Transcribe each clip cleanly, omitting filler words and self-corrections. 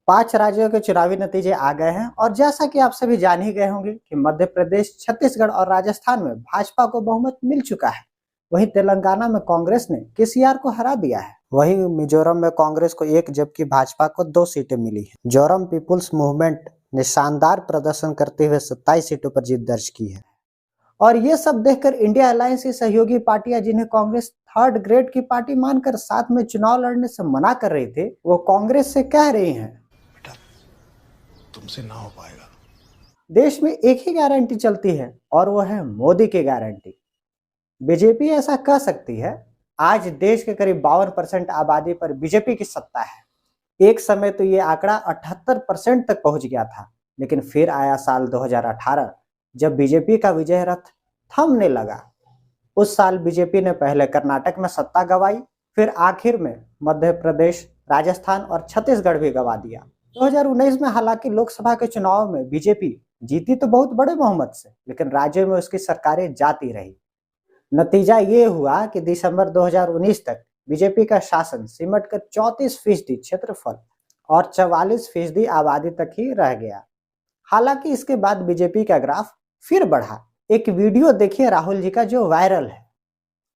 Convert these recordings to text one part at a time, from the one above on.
5 राज्यों के चुनावी नतीजे आ गए हैं और जैसा कि आप सभी जान ही गए होंगे कि मध्य प्रदेश, छत्तीसगढ़ और राजस्थान में भाजपा को बहुमत मिल चुका है। वहीं तेलंगाना में कांग्रेस ने केसीआर को हरा दिया है। वहीं मिजोरम में कांग्रेस को 1 जबकि भाजपा को 2 सीटें मिली हैं। जोरम पीपुल्स मूवमेंट ने शानदार प्रदर्शन करते हुए 27 सीटों पर जीत दर्ज की है। और ये सब देखकर इंडिया अलायंस की सहयोगी पार्टियां, जिन्हें कांग्रेस थर्ड ग्रेड की पार्टी मानकर साथ में चुनाव लड़ने से मना कर रही थी, वो कांग्रेस से कह रही हैं, बेटा तुमसे ना हो पाएगा। देश में एक ही गारंटी चलती है और वो है मोदी की गारंटी। बीजेपी ऐसा कह सकती है। आज देश के करीब 52% आबादी पर बीजेपी की सत्ता है। एक समय तो ये आंकड़ा 78% तक पहुंच गया था, लेकिन फिर आया साल 2018 जब बीजेपी का विजय रथ थमने लगा। उस साल बीजेपी ने पहले कर्नाटक में सत्ता गंवाई, फिर आखिर में मध्य प्रदेश, राजस्थान और छत्तीसगढ़ भी गंवा दिया। 2019 में हालांकि लोकसभा के चुनाव में बीजेपी जीती तो बहुत बड़े बहुमत से, लेकिन राज्य में उसकी सरकारें जाती रही। नतीजा ये हुआ कि दिसंबर 2019 तक बीजेपी का शासन सिमट कर 34% क्षेत्रफल और 44% आबादी तक ही रह गया। हालांकि इसके बाद बीजेपी का ग्राफ फिर बढ़ा। एक वीडियो देखिए राहुल जी का जो वायरल है।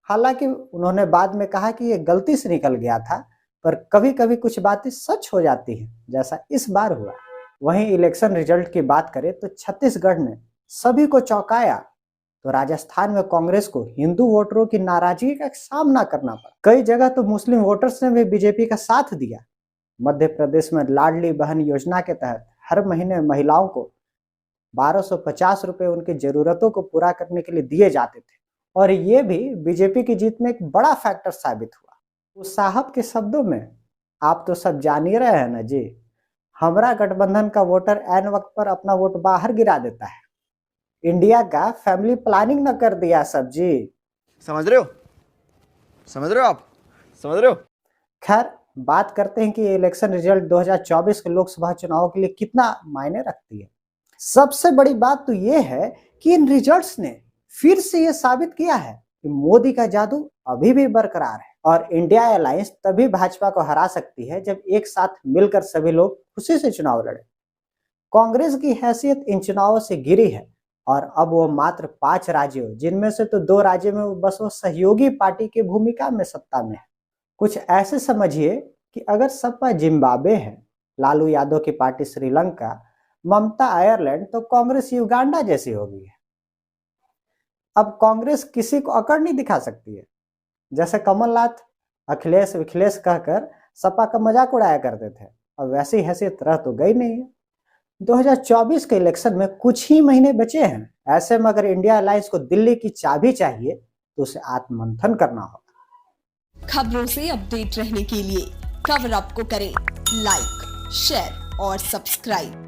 हालांकि उन्होंने बाद में कहा कि ये गलती से निकल गया था, पर कभी कभी कुछ बातें सच हो जाती हैं, जैसा इस बार हुआ। वहीं इलेक्शन रिजल्ट की बात करें तो छत्तीसगढ़ ने सभी को चौंकाया, तो राजस्थान में कांग्रेस को हिंदू वोटरों की नाराजगी का सामना करना पड़ा। कई जगह तो मुस्लिम वोटर्स ने भी बीजेपी का साथ दिया। मध्य प्रदेश में लाडली बहन योजना के तहत हर महीने महिलाओं को 1250 रुपए उनकी जरूरतों को पूरा करने के लिए दिए जाते थे, और ये भी बीजेपी की जीत में एक बड़ा फैक्टर साबित हुआ। उस साहब के शब्दों में आप तो सब जान ही रहे हैं ना जी, हमारा गठबंधन का वोटर ऐन वक्त पर अपना वोट बाहर गिरा देता है। इंडिया का फैमिली प्लानिंग न कर दिया सब जी। समझ रहे हो? समझ रहे हो आप? समझ रहे हो? खैर, बात करते हैं कि इलेक्शन रिजल्ट 2024 के लोकसभा चुनाव के लिए कितना मायने रखती है। सबसे बड़ी बात तो ये है कि इन रिजल्ट्स ने फिर से ये साबित किया है कि मोदी का जादू अभी भी बरकरार है, और इंडिया अलायंस तभी भाजपा को हरा सकती है जब एक साथ मिलकर सभी लोग खुशी से चुनाव लड़े। कांग्रेस की हैसियत इन चुनावों से गिरी है, और अब वो मात्र 5 राज्यों, जिनमें से तो 2 राज्यों में बस वो सहयोगी पार्टी की भूमिका में सत्ता में है। कुछ ऐसे समझिए कि अगर सपा जिम्बाब्वे है, लालू यादव की पार्टी श्रीलंका, ममता आयरलैंड, तो कांग्रेस युगांडा जैसी होगी। अब कांग्रेस किसी को अकड़ नहीं दिखा सकती है। जैसे कमलनाथ अखिलेश विखिलेश कहकर सपा का मजाक उड़ाया करते थे, अब वैसी हैसियत रह तो गई नहीं है। 2024 के इलेक्शन में कुछ ही महीने बचे हैं। ऐसे में अगर इंडिया अलायंस को दिल्ली की चाबी चाहिए तो उसे आत्ममंथन करना होगा। खबरों से अपडेट रहने के लिए खबर अप को करें लाइक, शेयर और सब्सक्राइब।